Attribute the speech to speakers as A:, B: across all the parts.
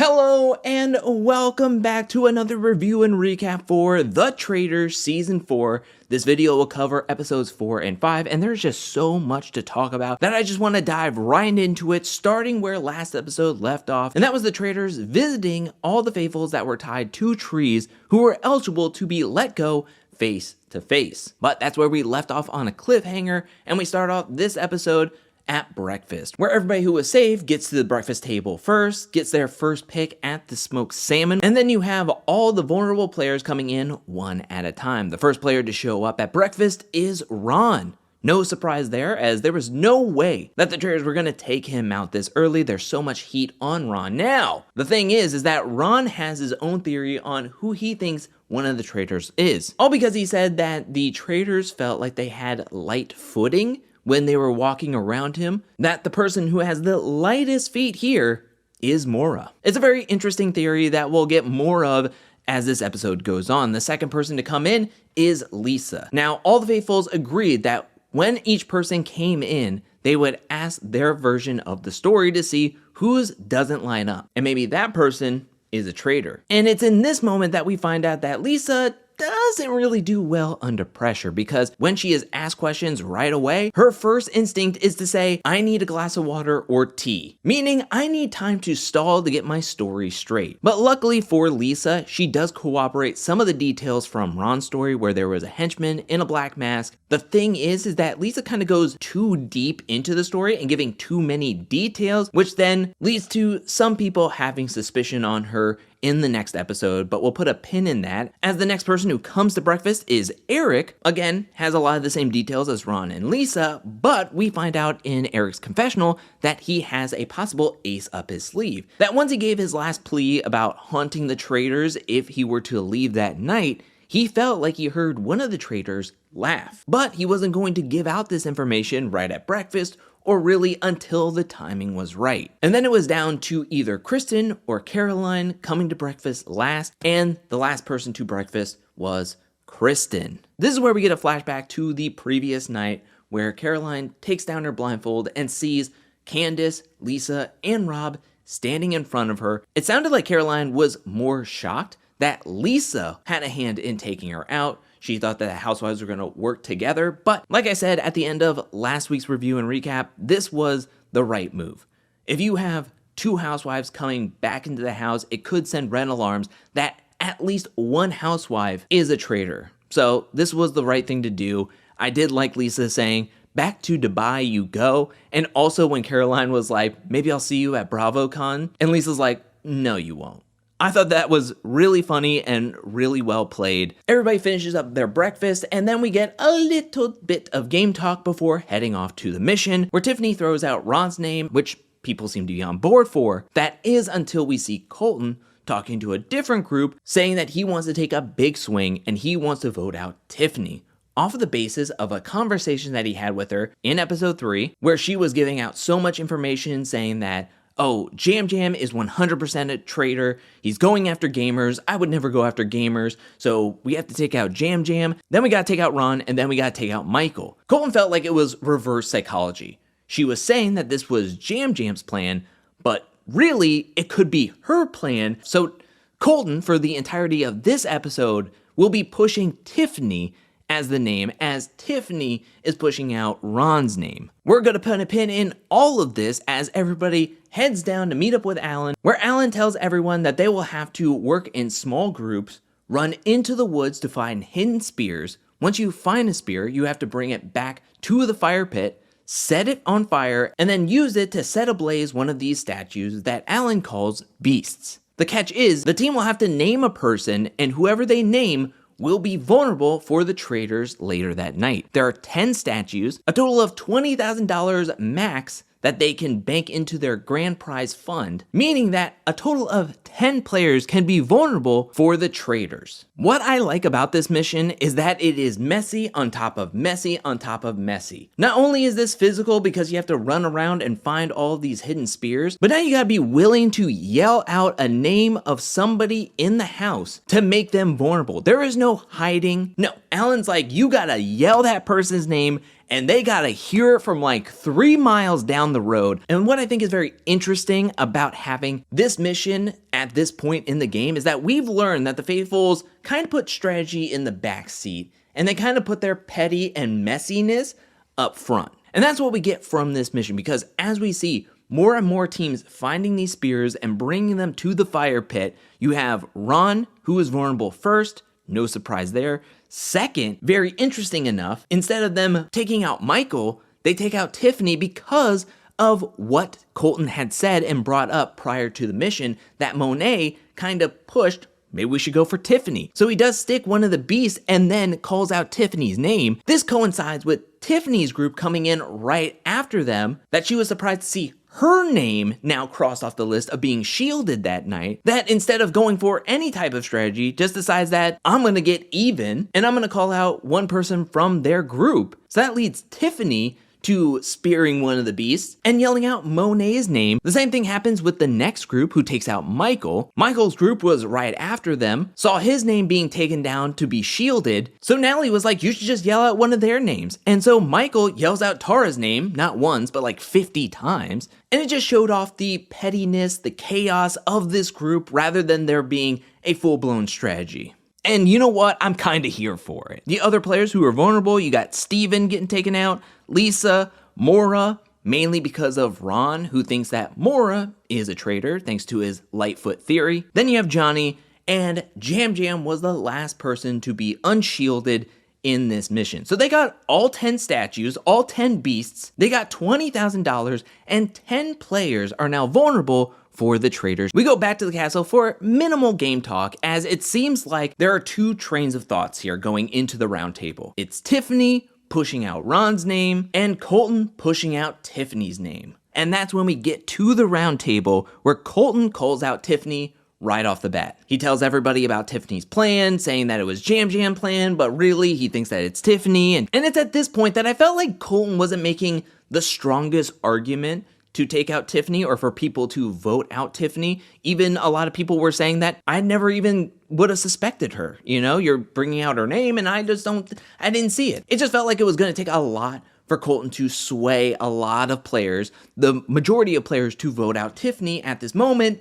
A: Hello and welcome back to another review and recap for The Traitors Season 4. This video will cover episodes 4 and 5, and there's just so much to talk about that I just want to dive right into it, starting where last episode left off, and that was the Traitors visiting all the faithfuls that were tied to trees who were eligible to be let go face to face. But that's where we left off on a cliffhanger, and we start off this episode at breakfast, where everybody who was safe gets to the breakfast table first, gets their first pick at the smoked salmon, and then you have all the vulnerable players coming in one at a time. The first player to show up at breakfast is Ron. No surprise there, as there was no way that the Traitors were going to take him out this early. There's so much heat on Ron. Now, the thing is that Ron has his own theory on who he thinks one of the Traitors is. All because he said that the Traitors felt like they had light footing when they were walking around him, that the person who has the lightest feet here is Mora. It's a very interesting theory that we'll get more of as this episode goes on. The second person to come in is Lisa. Now, all the faithfuls agreed that when each person came in, they would ask their version of the story to see whose doesn't line up. And maybe that person is a traitor. And it's in this moment that we find out that Lisa doesn't really do well under pressure, because when she is asked questions right away, her first instinct is to say, I need a glass of water or tea, meaning I need time to stall to get my story straight. But luckily for Lisa, she does cooperate some of the details from Ron's story where there was a henchman in a black mask. The thing is that Lisa kind of goes too deep into the story and giving too many details, which then leads to some people having suspicion on her in the next episode, but we'll put a pin in that, as the next person who comes to breakfast is Eric. Again, has a lot of the same details as Ron and Lisa, but we find out in Eric's confessional that he has a possible ace up his sleeve. That once he gave his last plea about haunting the Traitors if he were to leave that night, he felt like he heard one of the Traitors laugh. But he wasn't going to give out this information right at breakfast, or really until the timing was right. And then it was down to either Kristen or Caroline coming to breakfast last, and the last person to breakfast was Kristen. This is where we get a flashback to the previous night, where Caroline takes down her blindfold and sees Candace, Lisa, and Rob standing in front of her. It sounded like Caroline was more shocked that Lisa had a hand in taking her out. She thought that the housewives were going to work together, but like I said at the end of last week's review and recap, this was the right move. If you have two housewives coming back into the house, it could send red alarms that at least one housewife is a traitor. So this was the right thing to do. I did like Lisa saying, back to Dubai you go, and also when Caroline was like, maybe I'll see you at BravoCon, and Lisa's like, no you won't. I thought that was really funny and really well played. Everybody finishes up their breakfast, and then we get a little bit of game talk before heading off to the mission, where Tiffany throws out Ron's name, which people seem to be on board for. That is until we see Colton talking to a different group, saying that he wants to take a big swing and he wants to vote out Tiffany, off of the basis of a conversation that he had with her in episode 3, where she was giving out so much information saying that, oh, Jam Jam is 100% a traitor. He's going after gamers. I would never go after gamers. So we have to take out Jam Jam. Then we got to take out Ron, and then we got to take out Michael. Colton felt like it was reverse psychology. She was saying that this was Jam Jam's plan, but really it could be her plan. So Colton, for the entirety of this episode, will be pushing Tiffany as the name, as Tiffany is pushing out Ron's name. We're gonna put a pin in all of this as everybody heads down to meet up with Alan, where Alan tells everyone that they will have to work in small groups, run into the woods to find hidden spears. Once you find a spear, you have to bring it back to the fire pit, set it on fire, and then use it to set ablaze one of these statues that Alan calls beasts. The catch is, the team will have to name a person, and whoever they name will be vulnerable for the Traitors later that night. There are 10 statues, a total of $20,000 max that they can bank into their grand prize fund, meaning that a total of 10 players can be vulnerable for the Traitors. What I like about this mission is that it is messy on top of messy on top of messy. Not only is this physical because you have to run around and find all of these hidden spears, but now you gotta be willing to yell out a name of somebody in the house to make them vulnerable. There is no hiding. No, Alan's like, you gotta yell that person's name and they gotta hear it from like 3 miles down the road. And what I think is very interesting about having this mission at this point in the game is that we've learned that the Faithfuls kind of put strategy in the back seat, and they kind of put their petty and messiness up front. And that's what we get from this mission, because as we see more and more teams finding these spears and bringing them to the fire pit, you have Ron, who is vulnerable first, no surprise there. Second, very interesting enough, instead of them taking out Michael, they take out Tiffany because of what Colton had said and brought up prior to the mission, that Monet kind of pushed, maybe we should go for Tiffany. So he does stick one of the beasts and then calls out Tiffany's name. This coincides with Tiffany's group coming in right after them, that she was surprised to see her name now crossed off the list of being shielded that night, that instead of going for any type of strategy, just decides that I'm gonna get even and I'm gonna call out one person from their group. So that leads Tiffany to spearing one of the beasts and yelling out Monet's name. The same thing happens with the next group, who takes out Michael. Michael's group was right after them, saw his name being taken down to be shielded, so Natalie was like, you should just yell out one of their names. And so Michael yells out Tara's name, not once, but like 50 times. And it just showed off the pettiness, the chaos of this group, rather than there being a full-blown strategy. And you know what? I'm kind of here for it. The other players who are vulnerable, you got Steven getting taken out, Lisa, Mora, mainly because of Ron, who thinks that Mora is a traitor thanks to his Lightfoot theory. Then you have Johnny, and Jam Jam was the last person to be unshielded in this mission. So they got all 10 statues, all 10 beasts, they got $20,000, and 10 players are now vulnerable for the Traitors. We go back to the castle for minimal game talk, as it seems like there are two trains of thoughts here going into the round table. It's Tiffany pushing out Ron's name, and Colton pushing out Tiffany's name. And that's when we get to the round table, where Colton calls out Tiffany right off the bat. He tells everybody about Tiffany's plan, saying that it was Jam Jam plan, but really he thinks that it's Tiffany. And it's at this point that I felt like Colton wasn't making the strongest argument to take out Tiffany, or for people to vote out Tiffany. Even a lot of people were saying that I never even would have suspected her. You know, you're bringing out her name and I didn't see it. It just felt like it was going to take a lot for Colton to sway a lot of players, the majority of players, to vote out Tiffany at this moment,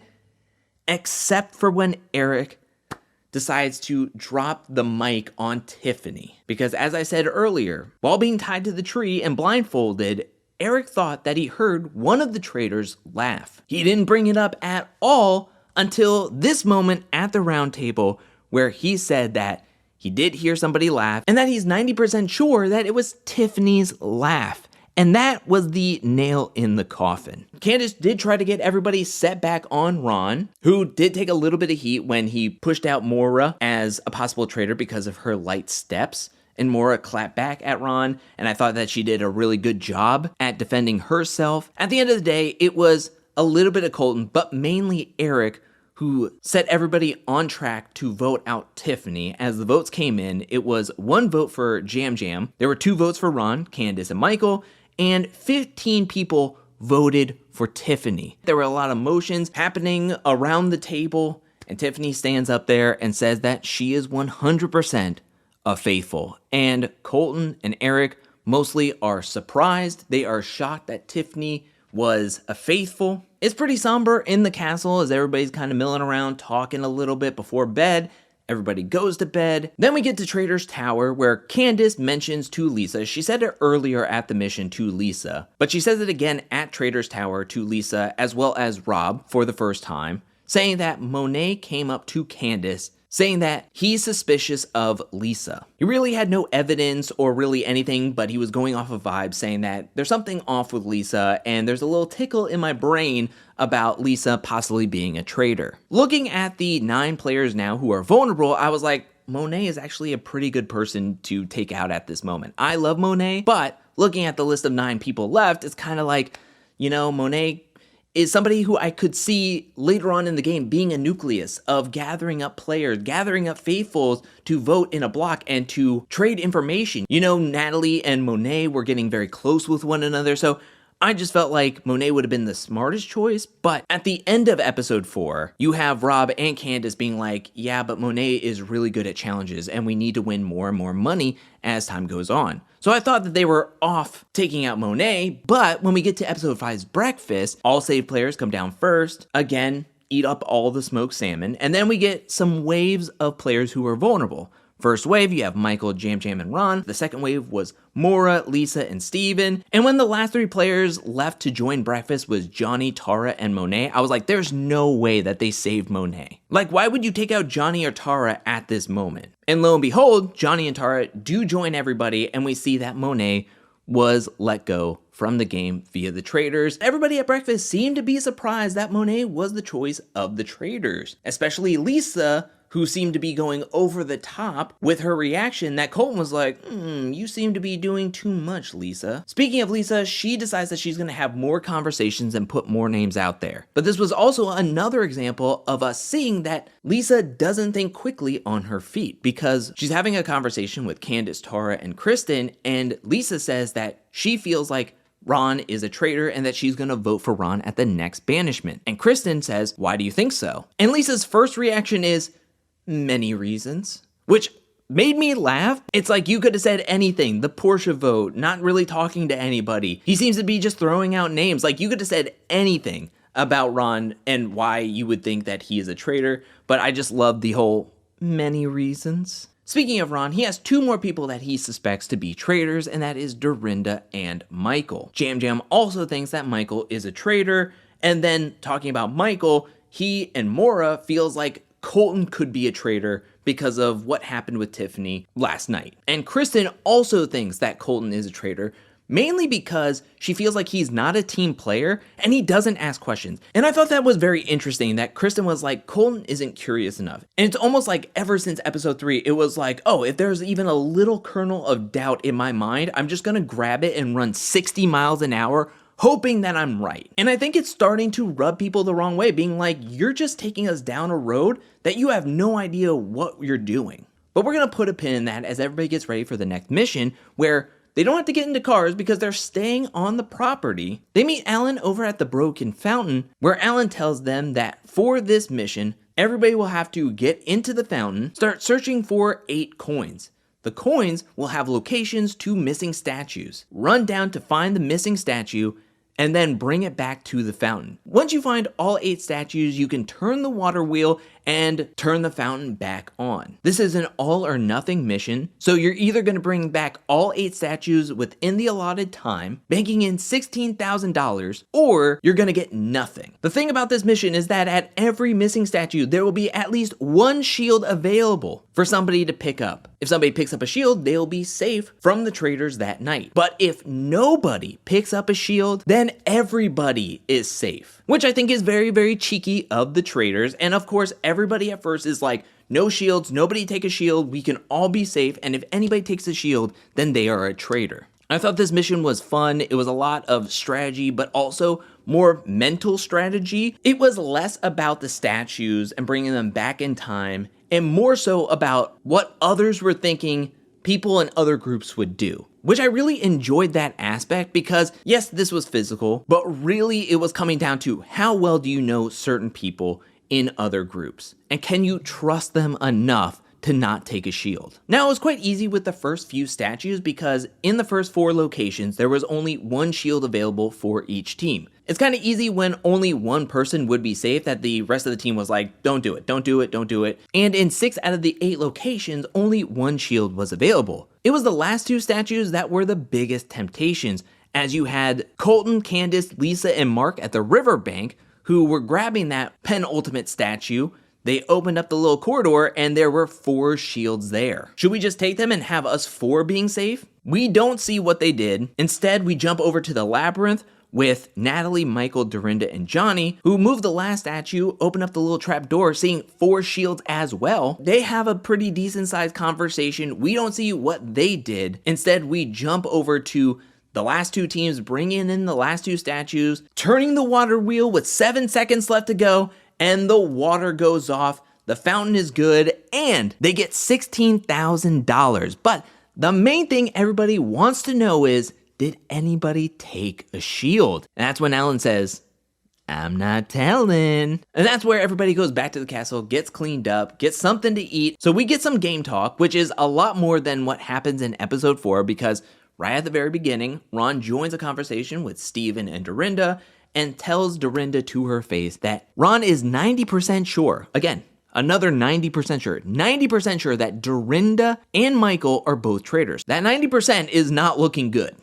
A: except for when Eric decides to drop the mic on Tiffany. Because as I said earlier, while being tied to the tree and blindfolded, Eric thought that he heard one of the traitors laugh. He didn't bring it up at all until this moment at the round table, where he said that he did hear somebody laugh and that he's 90% sure that it was Tiffany's laugh. And that was the nail in the coffin. Candace did try to get everybody set back on Ron, who did take a little bit of heat when he pushed out Mora as a possible traitor because of her light steps. And Mora clapped back at Ron, and I thought that she did a really good job at defending herself. At the end of the day, it was a little bit of Colton, but mainly Eric, who set everybody on track to vote out Tiffany. As the votes came in, it was 1 vote for Jam Jam, there were 2 votes for Ron, Candace, and Michael, and 15 people voted for Tiffany. There were a lot of motions happening around the table, and Tiffany stands up there and says that she is 100% a faithful. And Colton and Eric mostly are surprised. They are shocked that Tiffany was a faithful. It's pretty somber in the castle as everybody's kind of milling around, talking a little bit before bed. Everybody goes to bed. Then we get to Traitors Tower, where Candace mentions to Lisa, she said it earlier at the mission to Lisa, but she says it again at Traitors Tower to Lisa as well as Rob for the first time, saying that Monet came up to Candace saying that he's suspicious of Lisa. He really had no evidence or really anything, but he was going off of vibes, saying that there's something off with Lisa, and there's a little tickle in my brain about Lisa possibly being a traitor. Looking at the 9 players now who are vulnerable, I was like, Monet is actually a pretty good person to take out at this moment. I love Monet, but looking at the list of 9 people left, it's kind of like, you know, Monet is somebody who I could see later on in the game being a nucleus of gathering up players, gathering up faithfuls to vote in a block and to trade information. You know, Natalie and Monet were getting very close with one another, so I just felt like Monet would have been the smartest choice. But at the end of episode 4, you have Rob and Candace being like, yeah, but Monet is really good at challenges and we need to win more and more money as time goes on. So I thought that they were off taking out Monet, but when we get to episode 5's breakfast, all save players come down first. Again, eat up all the smoked salmon, and then we get some waves of players who are vulnerable. First wave, you have Michael, Jam Jam, and Ron. The second wave was Mora, Lisa, and Steven. And when the last 3 players left to join breakfast was Johnny, Tara, and Monet, I was like, there's no way that they saved Monet. Like, why would you take out Johnny or Tara at this moment? And lo and behold, Johnny and Tara do join everybody, and we see that Monet was let go from the game via the Traitors. Everybody at breakfast seemed to be surprised that Monet was the choice of the Traitors, especially Lisa, who seemed to be going over the top with her reaction that Colton was like, you seem to be doing too much, Lisa. Speaking of Lisa, she decides that she's gonna have more conversations and put more names out there. But this was also another example of us seeing that Lisa doesn't think quickly on her feet, because she's having a conversation with Candace, Tara, and Kristen, and Lisa says that she feels like Ron is a traitor and that she's gonna vote for Ron at the next banishment. And Kristen says, why do you think so? And Lisa's first reaction is, many reasons, which made me laugh. It's like you could have said anything. The Porsche vote, not really talking to anybody. He seems to be just throwing out names. Like, you could have said anything about Ron and why you would think that he is a traitor, but I just love the whole many reasons. Speaking of Ron, he has 2 more people that he suspects to be traitors, and that is Dorinda and Michael. Jam Jam also thinks that Michael is a traitor, and then talking about Michael, he and Mora feels like Colton could be a traitor because of what happened with Tiffany last night. And Kristen also thinks that Colton is a traitor, mainly because she feels like he's not a team player and he doesn't ask questions. And I thought that was very interesting that Kristen was like, Colton isn't curious enough. And it's almost like ever since episode 3, it was like, oh, if there's even a little kernel of doubt in my mind, I'm just gonna grab it and run 60 miles an hour hoping that I'm right. And I think it's starting to rub people the wrong way, being like, you're just taking us down a road that you have no idea what you're doing. But we're gonna put a pin in that as everybody gets ready for the next mission, where they don't have to get into cars because they're staying on the property. They meet Alan over at the Broken Fountain, where Alan tells them that for this mission, everybody will have to get into the fountain, start searching for 8 coins. The coins will have locations to missing statues. Run down to find the missing statue and then bring it back to the fountain. Once you find all 8 statues, you can turn the water wheel and turn the fountain back on. This is an all or nothing mission, so you're either gonna bring back all 8 statues within the allotted time, banking in $16,000, or you're gonna get nothing. The thing about this mission is that at every missing statue, there will be at least 1 shield available for somebody to pick up. If somebody picks up a shield, they'll be safe from the traitors that night. But if nobody picks up a shield, then everybody is safe, which I think is very, very cheeky of the traitors. And of course, everybody at first is like, no shields, nobody take a shield, we can all be safe, and if anybody takes a shield, then they are a traitor. I thought this mission was fun. It was a lot of strategy, but also more mental strategy. It was less about the statues and bringing them back in time, and more so about what others were thinking people in other groups would do. Which I really enjoyed that aspect because, yes, this was physical, but really it was coming down to how well do you know certain people in other groups? And can you trust them enough to not take a shield? Now, it was quite easy with the first few statues because in the first 4 locations, there was only 1 shield available for each team. It's kind of easy when only 1 person would be safe that the rest of the team was like, don't do it, don't do it, don't do it. And in 6 out of the 8 locations, only 1 shield was available. It was the last 2 statues that were the biggest temptations, as you had Colton, Candace, Lisa, and Mark at the riverbank who were grabbing that penultimate statue. They opened up the little corridor and there were 4 shields there. Should we just take them and have us 4 being safe? We don't see what they did. Instead, we jump over to the labyrinth with Natalie, Michael, Dorinda, and Johnny, who moved the last statue, open up the little trap door, seeing 4 shields as well. They have a pretty decent sized conversation. We don't see what they did. Instead, we jump over to the last 2 teams, bringing in the last 2 statues, turning the water wheel with 7 seconds left to go, and the water goes off, the fountain is good, and they get $16,000. But the main thing everybody wants to know is, did anybody take a shield? And that's when Alan says, I'm not telling. And that's where everybody goes back to the castle, gets cleaned up, gets something to eat. So we get some game talk, which is a lot more than what happens in episode 4, because right at the very beginning, Ron joins a conversation with Steven and Dorinda, and tells Dorinda to her face that Ron is 90% sure, again, another 90% sure, 90% sure that Dorinda and Michael are both traitors. That 90% is not looking good.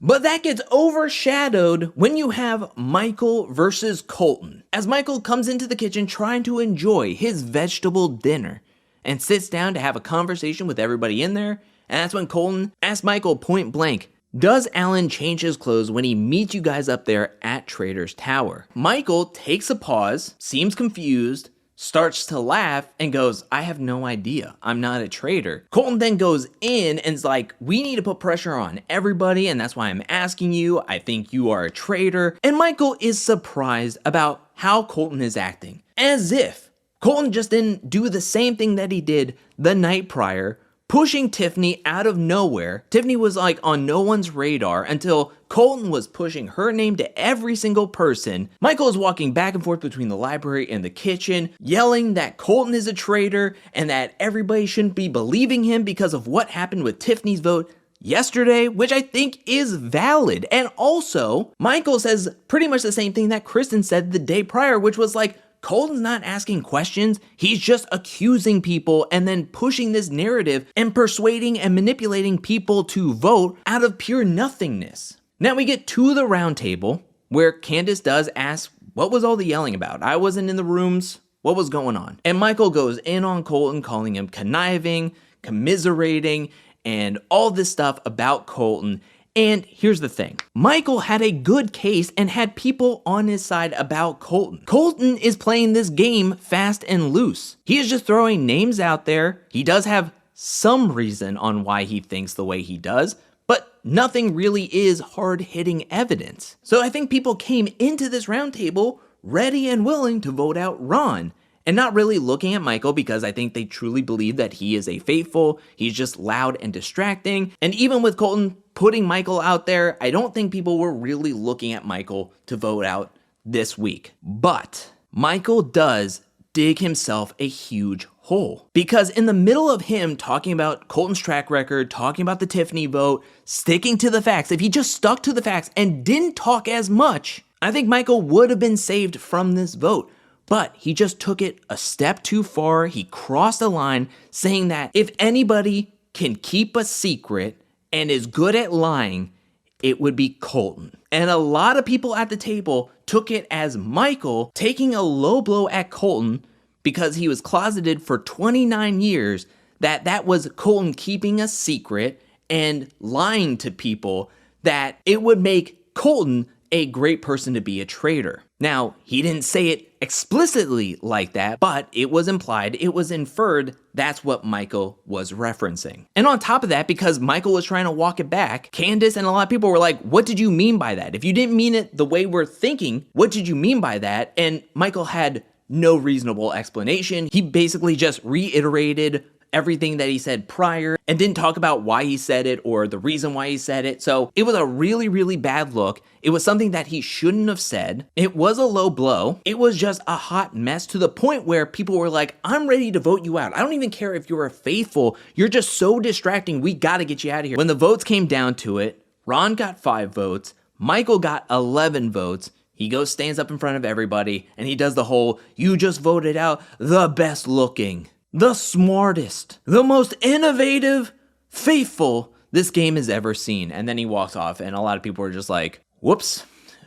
A: But that gets overshadowed when you have Michael versus Colton, as Michael comes into the kitchen trying to enjoy his vegetable dinner and sits down to have a conversation with everybody in there, and that's when Colton asks Michael point blank, does Alan change his clothes when he meets you guys up there at Traitors Tower? Michael takes a pause, seems confused, starts to laugh, and goes, I have no idea. I'm not a traitor. Colton then goes in and is like, we need to put pressure on everybody, and that's why I'm asking you. I think you are a traitor. And Michael is surprised about how Colton is acting, as if Colton just didn't do the same thing that he did the night prior, pushing Tiffany out of nowhere. Tiffany was like on no one's radar until Colton was pushing her name to every single person. Michael is walking back and forth between the library and the kitchen, yelling that Colton is a traitor and that everybody shouldn't be believing him because of what happened with Tiffany's vote yesterday, which I think is valid. And also, Michael says pretty much the same thing that Kristen said the day prior, which was like, Colton's not asking questions, he's just accusing people and then pushing this narrative and persuading and manipulating people to vote out of pure nothingness. Now we get to the round table where Candace does ask, what was all the yelling about? I wasn't in the rooms, what was going on? And Michael goes in on Colton, calling him conniving, commiserating, and all this stuff about Colton. And here's the thing, Michael had a good case and had people on his side about Colton. Colton is playing this game fast and loose. He is just throwing names out there. He does have some reason on why he thinks the way he does, but nothing really is hard-hitting evidence. So I think people came into this roundtable ready and willing to vote out Ron, and not really looking at Michael because I think they truly believe that he is a faithful, he's just loud and distracting. And even with Colton putting Michael out there, I don't think people were really looking at Michael to vote out this week. But Michael does dig himself a huge hole, because in the middle of him talking about Colton's track record, talking about the Tiffany vote, sticking to the facts, if he just stuck to the facts and didn't talk as much, I think Michael would have been saved from this vote. But he just took it a step too far. He crossed the line, saying that if anybody can keep a secret and is good at lying, it would be Colton. And a lot of people at the table took it as Michael taking a low blow at Colton because he was closeted for 29 years, that was Colton keeping a secret and lying to people, that it would make Colton a great person to be a traitor. Now, he didn't say it explicitly like that, but it was implied, it was inferred, that's what Michael was referencing. And on top of that, because Michael was trying to walk it back, Candace and a lot of people were like, what did you mean by that? If you didn't mean it the way we're thinking, what did you mean by that? And Michael had no reasonable explanation. He basically just reiterated everything that he said prior and didn't talk about why he said it or the reason why he said it. So it was a really, really bad look. It was something that he shouldn't have said. It was a low blow. It was just a hot mess to the point where people were like, I'm ready to vote you out. I don't even care if you're a faithful. You're just so distracting. We got to get you out of here. When the votes came down to it, Ron got 5 votes. Michael got 11 votes. He goes, stands up in front of everybody, and he does the whole, you just voted out the best looking, the smartest, the most innovative, faithful this game has ever seen. And then he walks off, and a lot of people were just like, whoops,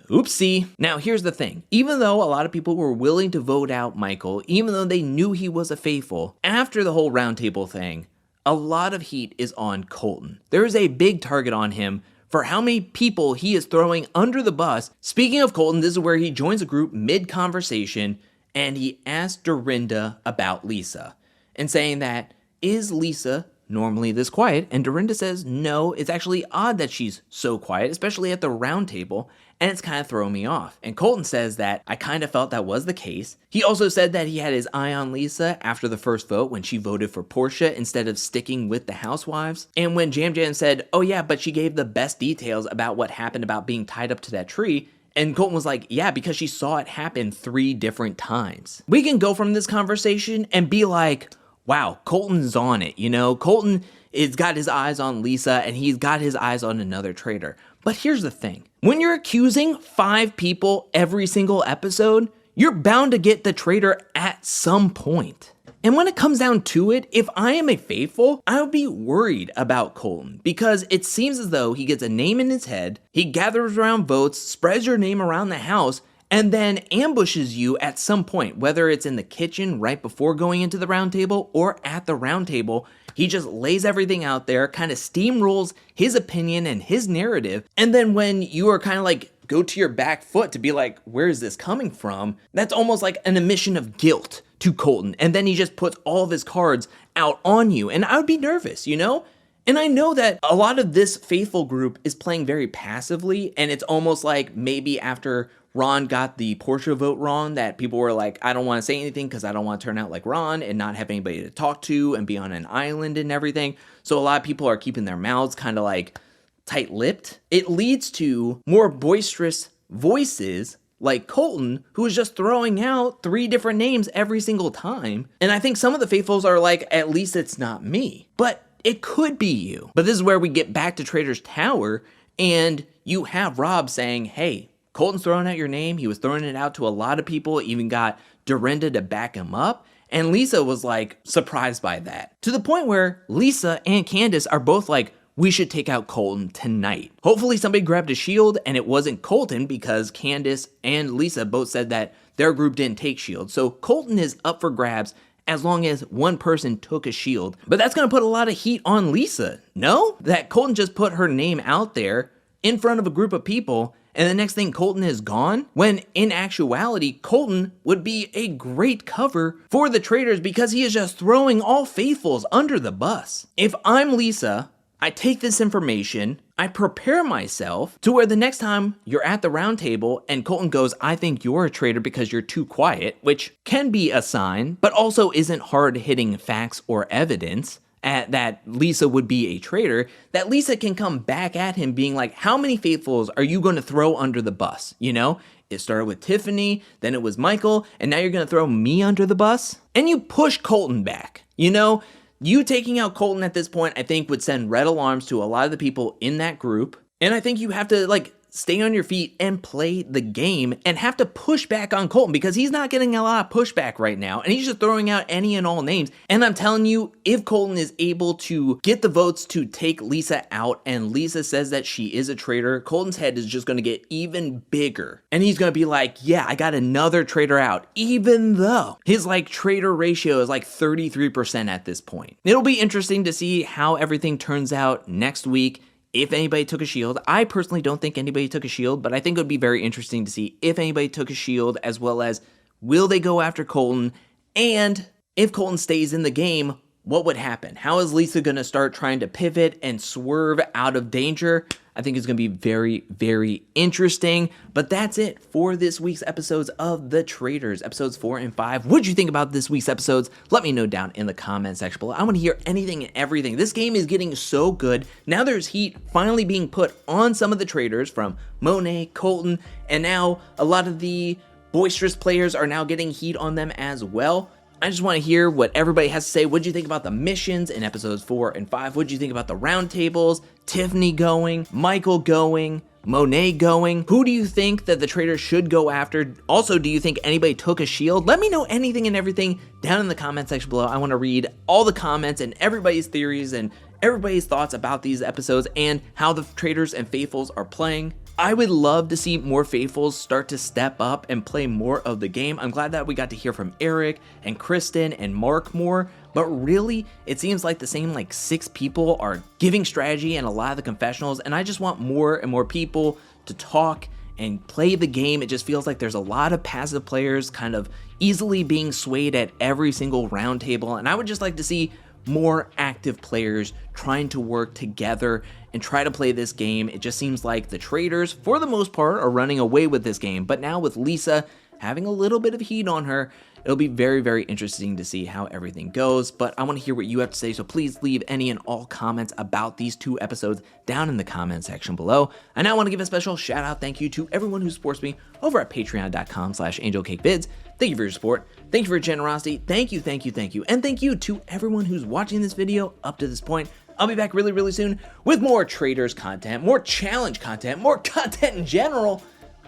A: oopsie. Now, here's the thing. Even though a lot of people were willing to vote out Michael, even though they knew he was a faithful, after the whole roundtable thing, a lot of heat is on Colton. There is a big target on him for how many people he is throwing under the bus. Speaking of Colton, this is where he joins a group mid-conversation, and he asks Dorinda about Lisa, and saying that, is Lisa normally this quiet? And Dorinda says, no, it's actually odd that she's so quiet, especially at the round table, and it's kind of throwing me off. And Colton says that, I kind of felt that was the case. He also said that he had his eye on Lisa after the first vote when she voted for Portia instead of sticking with the housewives. And when Jam Jam said, oh yeah, but she gave the best details about what happened about being tied up to that tree, and Colton was like, yeah, because she saw it happen 3 different times. We can go from this conversation and be like, wow, Colton's on it, you know? Colton has got his eyes on Lisa, and he's got his eyes on another traitor. But here's the thing. When you're accusing 5 people every single episode, you're bound to get the traitor at some point. And when it comes down to it, if I am a faithful, I would be worried about Colton because it seems as though he gets a name in his head, he gathers around votes, spreads your name around the house, and then ambushes you at some point, whether it's in the kitchen right before going into the round table or at the round table. He just lays everything out there, kind of steamrolls his opinion and his narrative. And then when you are kind of like, go to your back foot to be like, where is this coming from? That's almost like an admission of guilt to Colton. And then he just puts all of his cards out on you. And I would be nervous, you know? And I know that a lot of this faithful group is playing very passively. And it's almost like maybe after Ron got the Portia vote wrong, that people were like, I don't want to say anything because I don't want to turn out like Ron and not have anybody to talk to and be on an island and everything. So a lot of people are keeping their mouths kind of like tight-lipped. It leads to more boisterous voices like Colton, who is just throwing out 3 different names every single time. And I think some of the faithfuls are like, at least it's not me. But it could be you. But this is where we get back to Traitors Tower, and you have Rob saying, hey, Colton's throwing out your name. He was throwing it out to a lot of people, even got Dorinda to back him up. And Lisa was like surprised by that. To the point where Lisa and Candace are both like, we should take out Colton tonight. Hopefully somebody grabbed a shield and it wasn't Colton because Candace and Lisa both said that their group didn't take shields. So Colton is up for grabs as long as one person took a shield. But that's gonna put a lot of heat on Lisa. No? That Colton just put her name out there in front of a group of people, and the next thing Colton is gone, when in actuality, Colton would be a great cover for the Traitors because he is just throwing all faithfuls under the bus. If I'm Lisa, I take this information, I prepare myself to where the next time you're at the round table and Colton goes, I think you're a traitor because you're too quiet, which can be a sign, but also isn't hard-hitting facts or evidence that Lisa would be a traitor, that Lisa can come back at him being like, how many faithfuls are you going to throw under the bus? You know, it started with Tiffany, then it was Michael, and now you're going to throw me under the bus? And you push Colton back. You know, you taking out Colton at this point, I think would send red alarms to a lot of the people in that group. And I think you have to like stay on your feet and play the game and have to push back on Colton because he's not getting a lot of pushback right now and he's just throwing out any and all names. And I'm telling you, if Colton is able to get the votes to take Lisa out and Lisa says that she is a traitor, Colton's head is just going to get even bigger. And he's going to be like, yeah, I got another traitor out, even though his like traitor ratio is like 33% at this point. It'll be interesting to see how everything turns out next week. If anybody took a shield. I personally don't think anybody took a shield, but I think it would be very interesting to see if anybody took a shield, as well as will they go after Colton, and if Colton stays in the game, what would happen? How is Lisa going to start trying to pivot and swerve out of danger? I think it's going to be very, very interesting. But that's it for this week's episodes of The Traitors, episodes 4 and 5. What'd you think about this week's episodes? Let me know down in the comment section below. I want to hear anything and everything. This game is getting so good. Now there's heat finally being put on some of the Traitors from Monet, Colton, and now a lot of the boisterous players are now getting heat on them as well. I just want to hear what everybody has to say. What do you think about the missions in episodes 4 and 5? What do you think about the roundtables? Tiffany going, Michael going, Monet going? Who do you think that the Traitors should go after? Also, do you think anybody took a shield? Let me know anything and everything down in the comment section below. I want to read all the comments and everybody's theories and everybody's thoughts about these episodes and how the Traitors and Faithfuls are playing. I would love to see more Faithfuls start to step up and play more of the game. I'm glad that we got to hear from Eric and Kristen and Mark more, but really, it seems like the same like 6 people are giving strategy in a lot of the confessionals, and I just want more and more people to talk and play the game. It just feels like there's a lot of passive players kind of easily being swayed at every single round table, and I would just like to see more active players trying to work together and try to play this game. It just seems like the Traitors, for the most part, are running away with this game, but now with Lisa having a little bit of heat on her, it'll be very, very interesting to see how everything goes. But I want to hear what you have to say, so please leave any and all comments about these 2 episodes down in the comment section below. I now want to give a special shout out thank you to everyone who supports me over at patreon.com/angelcakevids. Thank you for your support. Thank you for your generosity. Thank you, thank you, thank you. And thank you to everyone who's watching this video up to this point. I'll be back really soon with more Traitors content, more challenge content, more content in general.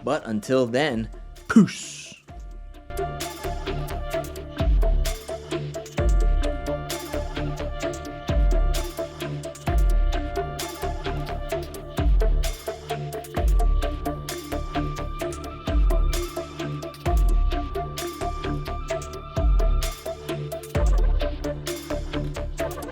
A: But until then, peace.